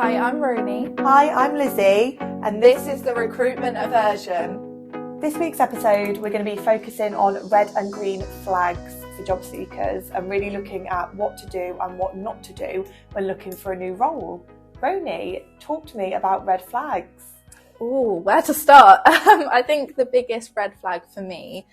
Hi, I'm Roni. Hi, I'm Lizzie, and This is the recruitment aversion. This week's episode, we're going to be focusing on red and green flags for job seekers and really looking at what to do and what not to do when looking for a new role. Roni, talk to me about red flags. Ooh, where to start? I think the biggest red flag for me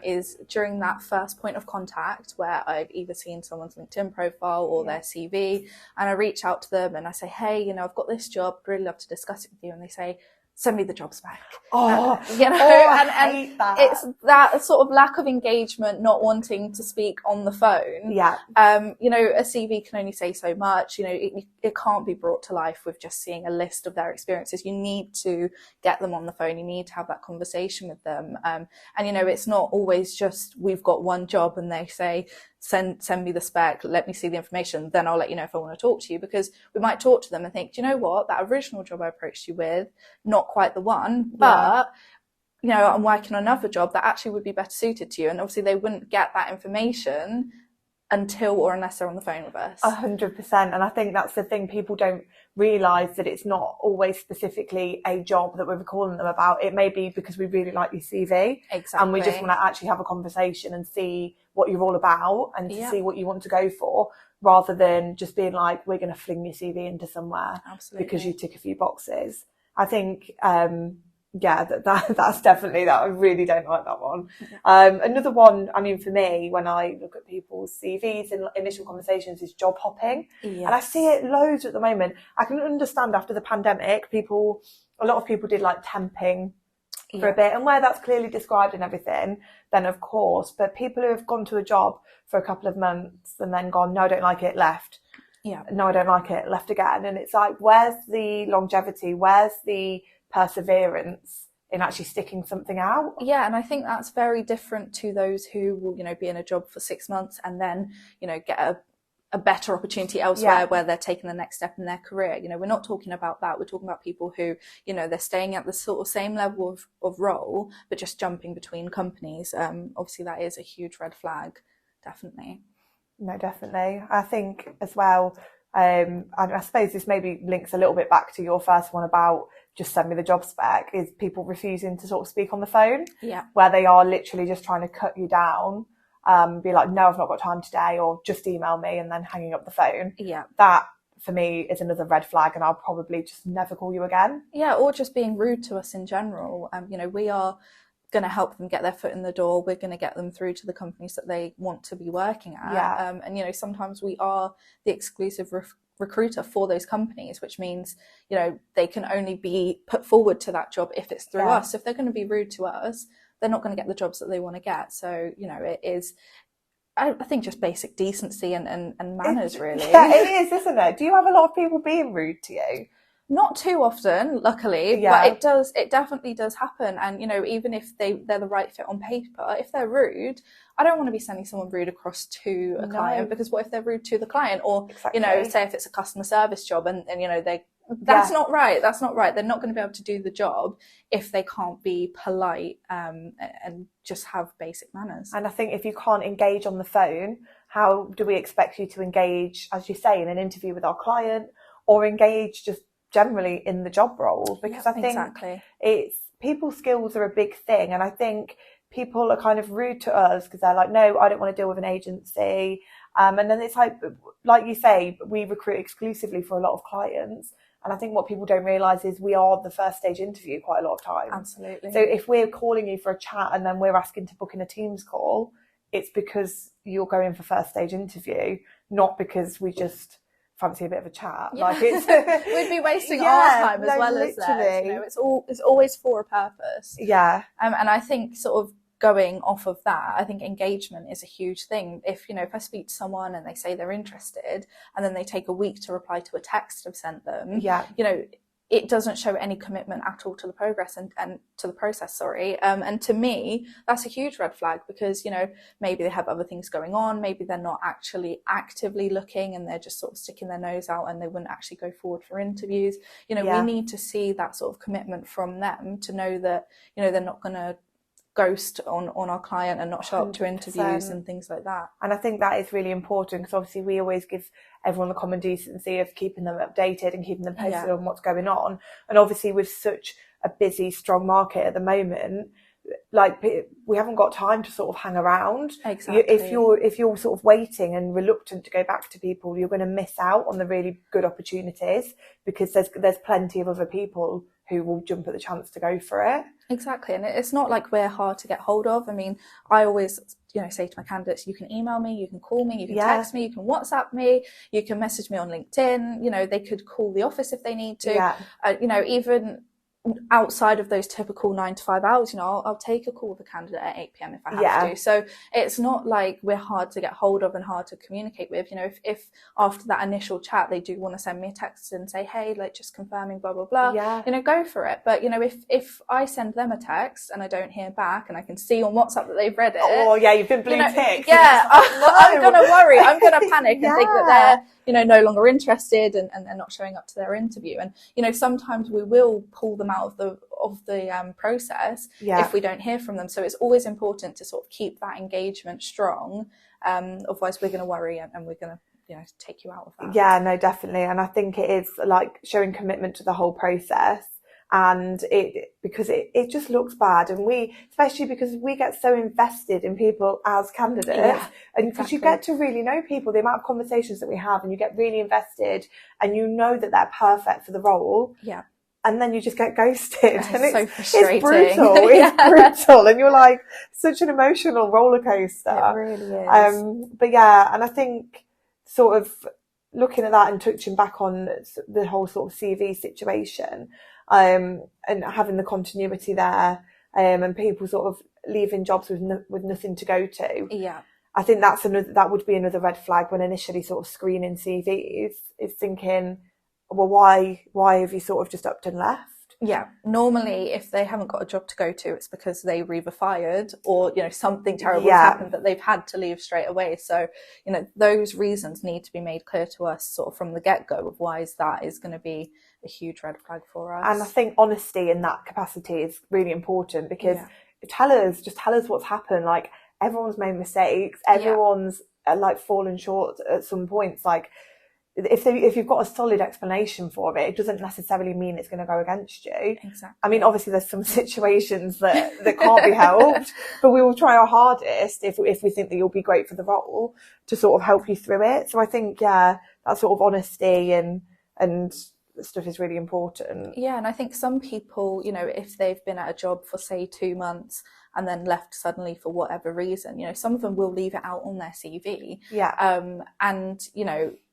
is during that first point of contact where I've either seen someone's LinkedIn profile or their CV, and I reach out to them and I say, hey, I've got this job, I'd really love to discuss it with you. And they say, send me the job spec. I hate that. It's that sort of lack of engagement, not wanting to speak on the phone. Yeah. A CV can only say so much. It can't be brought to life with just seeing a list of their experiences. You need to get them on the phone. You need to have that conversation with them. It's not always just we've got one job and they say, send me the spec, let me see the information, then I'll let you know if I want to talk to you, because we might talk to them and think, do you know what, that original job I approached you with, not quite the one, but I'm working on another job that actually would be better suited to you. And obviously they wouldn't get that information until or unless they're on the phone with us. 100%. And I think that's the thing, people don't realise that it's not always specifically a job that we're calling them about. It may be because we really like your CV. Exactly. And we just want to actually have a conversation and see what you're all about and to see what you want to go for, rather than just being like, we're going to fling your CV into somewhere. Absolutely. Because you tick a few boxes. I think, that's definitely that. I really don't like that one. Another one, for me, when I look at people's CVs in initial conversations, is job hopping. Yes. And I see it loads at the moment. I can understand after the pandemic, a lot of people did like temping for a bit, and where that's clearly described and everything, then of course, but people who have gone to a job for a couple of months and then gone, no, I don't like it, left. Yeah. No, I don't like it, left again. And it's like, where's the longevity? Where's the perseverance in actually sticking something out? Yeah, and I think that's very different to those who will, be in a job for 6 months and then, get a better opportunity elsewhere where they're taking the next step in their career. We're not talking about that. We're talking about people who, they're staying at the sort of same level of role, but just jumping between companies. Obviously, that is a huge red flag, definitely. No, definitely. I think as well, I suppose this maybe links a little bit back to your first one about just send me the job spec, is people refusing to sort of speak on the phone, where they are literally just trying to cut you down, be like, no, I've not got time today, or just email me, and then hanging up the phone. Yeah. That for me is another red flag, and I'll probably just never call you again. Yeah, or just being rude to us in general. We are going to help them get their foot in the door. We're going to get them through to the companies that they want to be working at. Yeah. Sometimes we are the exclusive recruiter for those companies, which means, they can only be put forward to that job if it's through us. If they're going to be rude to us, they're not going to get the jobs that they want to get. So, it is, I think, just basic decency and manners, really. Yeah, it is, isn't it? Do you have a lot of people being rude to you? Not too often, luckily, but it definitely does happen. And, even if they're the right fit on paper, if they're rude, I don't want to be sending someone rude across to a client, because what if they're rude to the client? Or, say if it's a customer service job and that's not right. That's not right. They're not going to be able to do the job if they can't be polite and just have basic manners. And I think if you can't engage on the phone, how do we expect you to engage, as you say, in an interview with our client, or engage just generally in the job role? Because I think people's skills are a big thing, and I think people are kind of rude to us because they're like, no, I don't want to deal with an agency, and then it's like you say, we recruit exclusively for a lot of clients, and I think what people don't realise is we are the first stage interview quite a lot of times. Absolutely. So if we're calling you for a chat and then we're asking to book in a Teams call, it's because you're going for first stage interview, not because we just fancy a bit of a chat. Yeah. Like we'd be wasting our time as well as theirs. It's always for a purpose. Yeah. And I think sort of going off of that, I think engagement is a huge thing. If I speak to someone and they say they're interested and then they take a week to reply to a text I've sent them, it doesn't show any commitment at all to the progress and to the process, and to me that's a huge red flag, because maybe they have other things going on, maybe they're not actually actively looking and they're just sort of sticking their nose out and they wouldn't actually go forward for interviews. We need to see that sort of commitment from them to know that they're not going to ghost on our client and not show up to interviews and things like that. And I think that is really important, because obviously we always give everyone the common decency of keeping them updated and keeping them posted on what's going on. And obviously with such a busy, strong market at the moment, like we haven't got time to sort of hang around. Exactly. If you're sort of waiting and reluctant to go back to people, you're going to miss out on the really good opportunities, because there's plenty of other people who will jump at the chance to go for it. Exactly. And it's not like we're hard to get hold of. I mean, I always, say to my candidates, you can email me, you can call me, you can text me, you can WhatsApp me, you can message me on LinkedIn. They could call the office if they need to. Even outside of those typical 9 to 5 hours, I'll take a call with a candidate at 8 p.m. if I have to. So it's not like we're hard to get hold of and hard to communicate with. If after that initial chat they do want to send me a text and say, hey, like just confirming blah blah blah, go for it. But if I send them a text and I don't hear back and I can see on WhatsApp that they've read it, you've been blue ticked. I'm gonna worry, I'm gonna panic and think that they're no longer interested and they're not showing up to their interview. And sometimes we will pull them out of the process if we don't hear from them. So it's always important to sort of keep that engagement strong. Otherwise we're going to worry and we're going to take you out of that. Yeah, no, definitely. And I think it is like showing commitment to the whole process. And because it just looks bad, and especially because we get so invested in people as candidates, and because you get to really know people, the amount of conversations that we have, and you get really invested, and that they're perfect for the role. And then you just get ghosted. And it's so frustrating. It's brutal. It's brutal. And you're like such an emotional roller coaster. It really is. But and I think sort of looking at that and touching back on the whole sort of CV situation, and having the continuity there, and people sort of leaving jobs with nothing to go to. I think that would be another red flag when initially sort of screening CVs, is thinking, well, why have you sort of just upped and left? Normally if they haven't got a job to go to, it's because they were either fired or something terrible has happened that they've had to leave straight away. So those reasons need to be made clear to us sort of from the get-go of why that is going to be a huge red flag for us. And I think honesty in that capacity is really important, because tell us what's happened. Like, everyone's made mistakes, everyone's like fallen short at some points. Like, if you've got a solid explanation for it, it doesn't necessarily mean it's going to go against you. Exactly. I mean, obviously there's some situations that can't be helped, but we will try our hardest if we think that you'll be great for the role to sort of help you through it. So I think, that sort of honesty and stuff is really important. And I think some people, if they've been at a job for say 2 months and then left suddenly for whatever reason, some of them will leave it out on their CV. And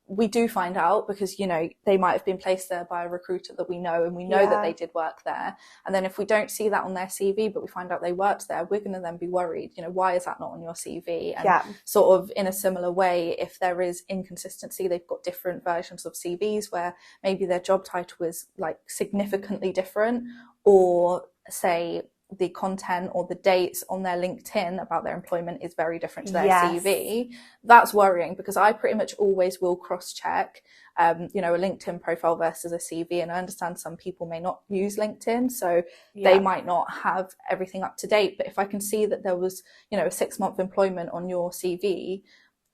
we do find out because, they might have been placed there by a recruiter that we know, and we know that they did work there. And then if we don't see that on their CV, but we find out they worked there, we're going to then be worried, why is that not on your CV? And sort of in a similar way, if there is inconsistency, they've got different versions of CVs where maybe their job title is like significantly different, or say the content or the dates on their LinkedIn about their employment is very different to their CV. That's worrying, because I pretty much always will cross-check, a LinkedIn profile versus a CV. And I understand some people may not use LinkedIn, so they might not have everything up to date. But if I can see that there was, a 6-month employment on your CV,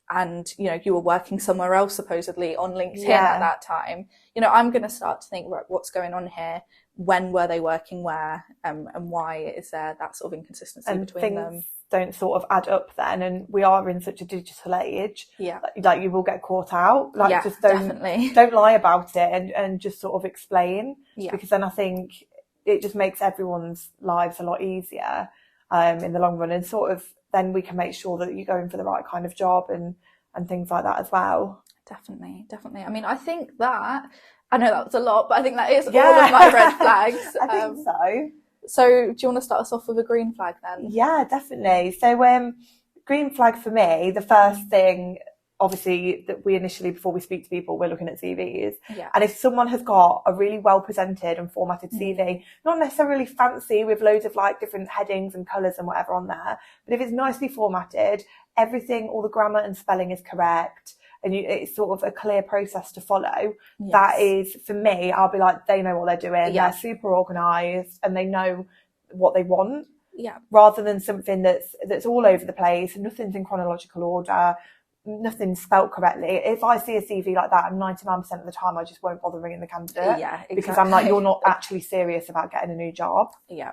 and you were working somewhere else supposedly on LinkedIn at that time, I'm going to start to think, right, what's going on here? When were they working where, and why is there that sort of inconsistency between them? Don't sort of add up then, and we are in such a digital age. Like you will get caught out. Like, just don't lie about it, and just sort of explain, because then I think it just makes everyone's lives a lot easier in the long run, and sort of then we can make sure that you're going for the right kind of job and things like that as well. Definitely. I mean, I think that, I know that was a lot, but I think that is all of my red flags. I think so. So do you want to start us off with a green flag then? Yeah, definitely. So green flag for me, the first thing, obviously, that we initially, before we speak to people, we're looking at CVs. And if someone has got a really well presented and formatted CV, not necessarily fancy with loads of like different headings and colours and whatever on there, but if it's nicely formatted, everything, all the grammar and spelling is correct, and it's sort of a clear process to follow, that is, for me, I'll be like, they know what they're doing. They're super organised and they know what they want. Rather than something that's all over the place, nothing's in chronological order, nothing's spelt correctly. If I see a CV like that, 99% of the time I just won't bother ringing the candidate. Yeah, exactly. Because I'm like, you're not actually serious about getting a new job. Yeah.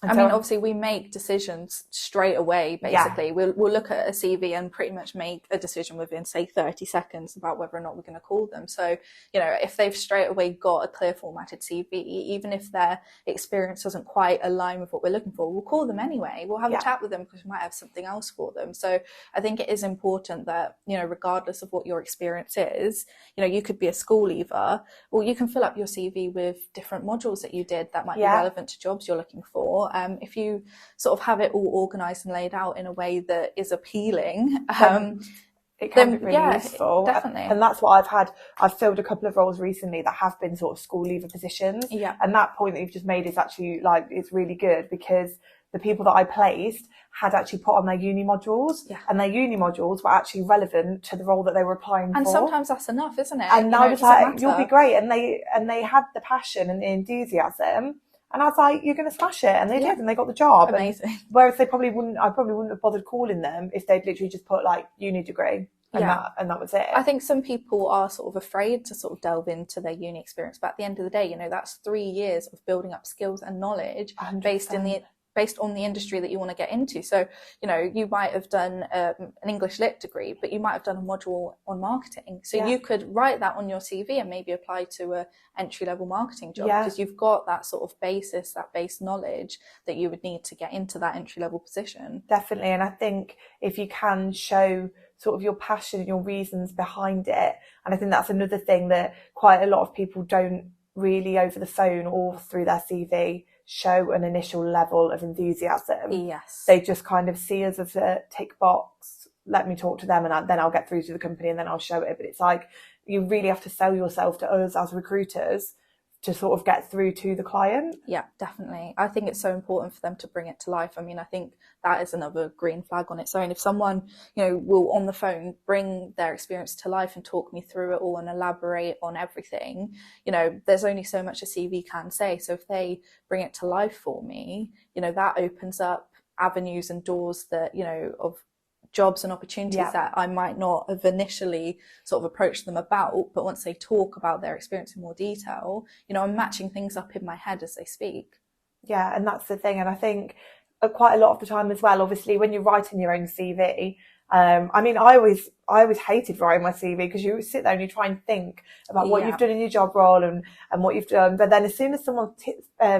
I mean, obviously, we make decisions straight away, basically. Yeah. We'll look at a CV and pretty much make a decision within, say, 30 seconds about whether or not we're going to call them. So, you know, if they've straight away got a clear formatted CV, even if their experience doesn't quite align with what we're looking for, we'll call them anyway. We'll have a chat with them because we might have something else for them. So I think it is important that, you know, regardless of what your experience is, you know, you could be a school leaver, or you can fill up your CV with different modules that you did that might be relevant to jobs you're looking for. If you sort of have it all organised and laid out in a way that is appealing, it can be really useful. Definitely. And that's what I've filled a couple of roles recently that have been sort of school leaver positions. Yeah. And that point that you've just made is actually like, it's really good, because the people that I placed had actually put on their uni modules, and their uni modules were actually relevant to the role that they were applying for. And sometimes that's enough, isn't it? And I was like, you'll be great. And they had the passion and the enthusiasm. And I was like, you're going to smash it. And they did, and they got the job. Amazing. And whereas I probably wouldn't have bothered calling them if they'd literally just put like uni degree and that was it. I think some people are sort of afraid to sort of delve into their uni experience. But at the end of the day, you know, that's 3 years of building up skills and knowledge 100%. Based on the industry that you want to get into. So, you know, you might have done an English Lit degree, but you might have done a module on marketing. So you could write that on your CV and maybe apply to a entry-level marketing job, because you've got that sort of basis, that base knowledge that you would need to get into that entry-level position. Definitely. And I think if you can show sort of your passion and your reasons behind it, and I think that's another thing that quite a lot of people don't really over the phone or through their CV show an initial level of enthusiasm. Yes. They just kind of see us as a tick box, let me talk to them and then I'll get through to the company and then I'll show it. But it's like, you really have to sell yourself to us as recruiters to sort of get through to the client. Yeah, definitely. I think it's so important for them to bring it to life. I mean, I think that is another green flag on its own. If someone, you know, will on the phone bring their experience to life and talk me through it all and elaborate on everything, you know, there's only so much a CV can say. So if they bring it to life for me, you know, that opens up avenues and doors that, you know, of jobs and opportunities that I might not have initially sort of approached them about, but once they talk about their experience in more detail, you know, I'm matching things up in my head as they speak. Yeah, and that's the thing. And I think quite a lot of the time as well, obviously, when you're writing your own CV, I mean, I always hated writing my CV, because you sit there and you try and think about what you've done in your job role and what you've done. But then as soon as someone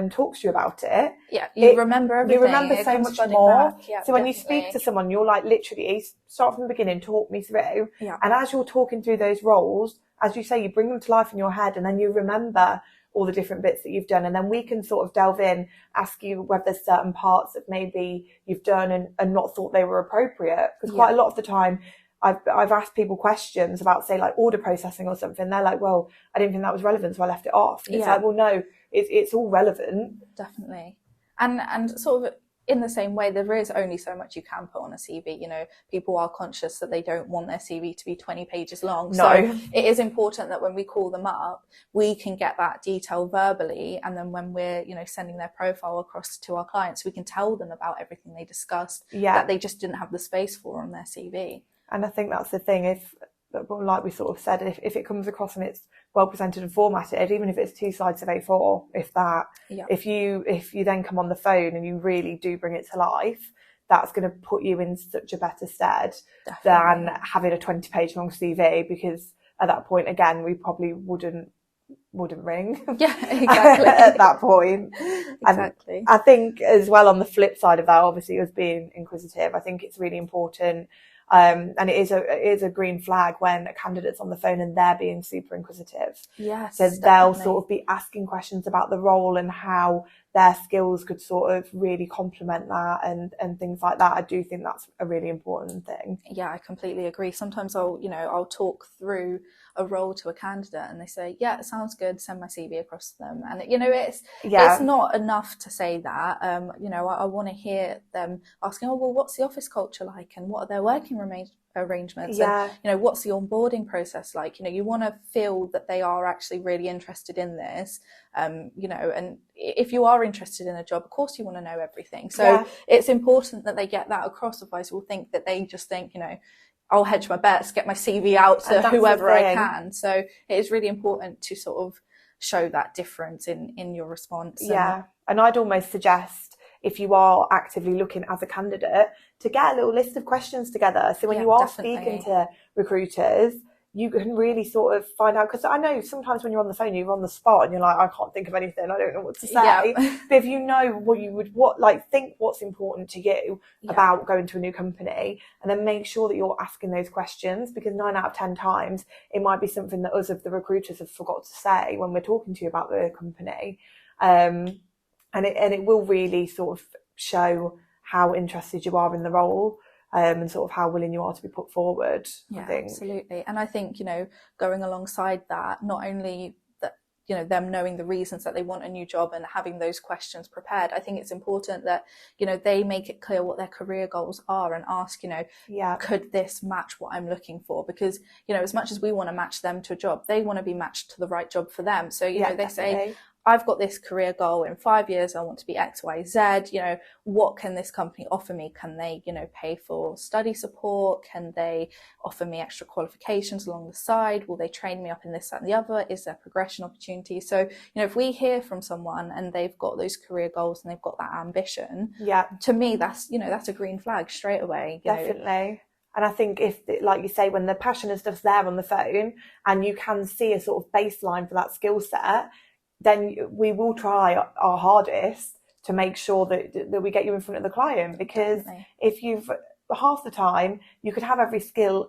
talks to you about it, you remember everything. You remember so much more. So when you speak to someone, you're like, literally, start from the beginning, talk me through. Yeah. And as you're talking through those roles, as you say, you bring them to life in your head, and then you remember all the different bits that you've done. And then we can sort of delve in, ask you whether there's certain parts that maybe you've done and not thought they were appropriate. Because quite a lot of the time I've asked people questions about, say, like order processing or something. They're like, well, I didn't think that was relevant, so I left it off. And it's like, well, no, it's all relevant. Definitely. And sort of in the same way, there is only so much you can put on a CV. You know, people are conscious that they don't want their CV to be 20 pages long. No. So it is important that when we call them up, we can get that detail verbally. And then when we're, you know, sending their profile across to our clients, we can tell them about everything they discussed that they just didn't have the space for on their CV. And I think that's the thing. If, like we sort of said, if it comes across and it's well presented and formatted, even if it's 2 slides of A4, if that, if you then come on the phone and you really do bring it to life, that's going to put you in such a better stead than having a 20-page long CV, because at that point, again, we probably wouldn't ring. Yeah, exactly. At that point. Exactly. And I think as well, on the flip side of that, obviously, as being inquisitive, I think it's really important. And it is a green flag when a candidate's on the phone and they're being super inquisitive. Yes. So they'll sort of be asking questions about the role and how their skills could sort of really complement that and things like that. I do think that's a really important thing. Yeah, I completely agree. Sometimes I'll talk through a role to a candidate and they say, yeah, it sounds good, send my CV across to them. And, you know, it's not enough to say that. You know, I want to hear them asking, oh, well, what's the office culture like? And what are their working arrangements? And, you know, what's the onboarding process like? You know, you want to feel that they are actually really interested in this. You know, and if you are interested in a job, of course you want to know everything. So it's important that they get that across. Otherwise we'll think that they just think, you know, I'll hedge my bets, get my CV out to whoever I can. So it is really important to sort of show that difference in your response. And I'd almost suggest, if you are actively looking as a candidate, to get a little list of questions together. So when you are speaking to recruiters, you can really sort of find out, because I know sometimes when you're on the phone, you're on the spot and you're like, I can't think of anything, I don't know what to say. But if you know what you would, think what's important to you about going to a new company, and then make sure that you're asking those questions, because 9 out of 10 times it might be something that us of the recruiters have forgot to say when we're talking to you about the company. And it will really sort of show how interested you are in the role. And sort of how willing you are to be put forward, I think. Absolutely. And I think, you know, going alongside that, not only that, you know, them knowing the reasons that they want a new job and having those questions prepared, I think it's important that, you know, they make it clear what their career goals are and ask, you know, could this match what I'm looking for? Because, you know, as much as we want to match them to a job, they want to be matched to the right job for them. So, you know, they say, I've got this career goal in 5 years, I want to be X, Y, Z, you know, what can this company offer me? Can they, you know, pay for study support? Can they offer me extra qualifications along the side? Will they train me up in this, that, and the other? Is there progression opportunity? So, you know, if we hear from someone and they've got those career goals and they've got that ambition, to me, that's, you know, that's a green flag straight away. Definitely. And I think if, like you say, when the passion and stuff's there on the phone and you can see a sort of baseline for that skill set, then we will try our hardest to make sure that we get you in front of the client. Because if you've, half the time, you could have every skill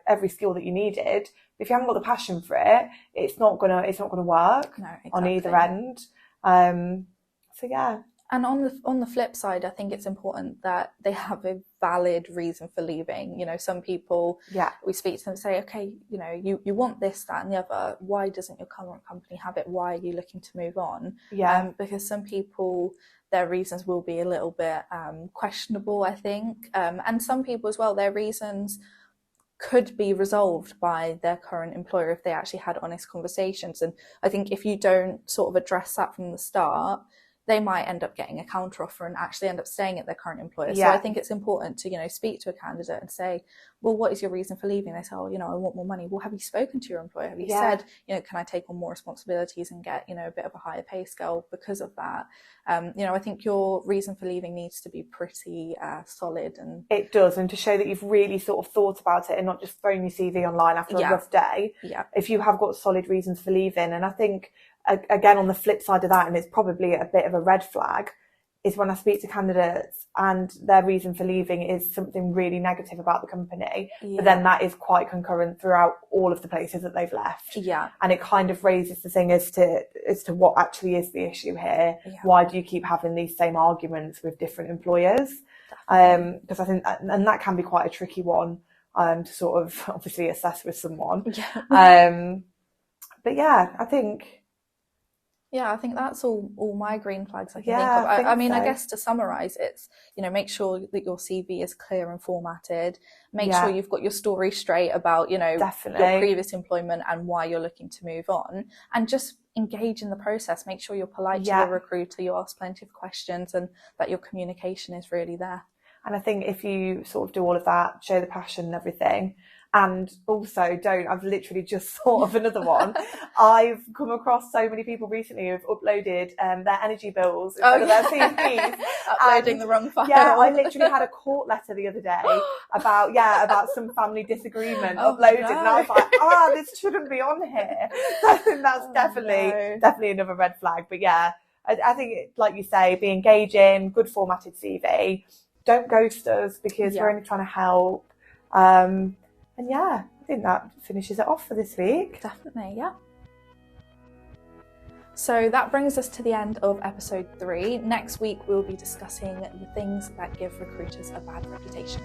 every skill that you needed, but if you haven't got the passion for it, it's not gonna work on either end. So yeah. And on the flip side, I think it's important that they have a valid reason for leaving. You know, some people, we speak to them and say, okay, you know, you want this, that, and the other. Why doesn't your current company have it? Why are you looking to move on? Because some people, their reasons will be a little bit questionable, I think. And some people as well, their reasons could be resolved by their current employer if they actually had honest conversations. And I think if you don't sort of address that from the start, they might end up getting a counter offer and actually end up staying at their current employer. So I think it's important to, you know, speak to a candidate and say, well, what is your reason for leaving? They say, oh, you know, I want more money. Well, have you spoken to your employer? Have you said, you know, can I take on more responsibilities and get, you know, a bit of a higher pay scale because of that? You know, I think your reason for leaving needs to be pretty solid. And it does. And to show that you've really sort of thought about it and not just thrown your CV online after a rough day. If you have got solid reasons for leaving. And I think, again, on the flip side of that, and it's probably a bit of a red flag, is when I speak to candidates and their reason for leaving is something really negative about the company, but then that is quite concurrent throughout all of the places that they've left. And it kind of raises the thing as to what actually is the issue here. Why do you keep having these same arguments with different employers? Because I think, and that can be quite a tricky one to sort of obviously assess with someone. But yeah, I think that's all my green flags I can think of. I mean, I guess to summarize, it's, you know, make sure that your CV is clear and formatted. Make sure you've got your story straight about, you know, your previous employment and why you're looking to move on, and just engage in the process. Make sure you're polite to the recruiter, you ask plenty of questions, and that your communication is really there. And I think if you sort of do all of that, show the passion and everything, and also I've literally just thought of another one. I've come across so many people recently who've uploaded their energy bills instead of their CVs. Uploading the wrong file. Yeah, I literally had a court letter the other day about some family disagreement uploaded. And I was like, this shouldn't be on here. So I think that's definitely another red flag. But yeah, I think, like you say, be engaging, good formatted CV. Don't ghost us, because we're only trying to help. And yeah, I think that finishes it off for this week. Definitely, yeah. So that brings us to the end of episode 3. Next week, we'll be discussing the things that give recruiters a bad reputation.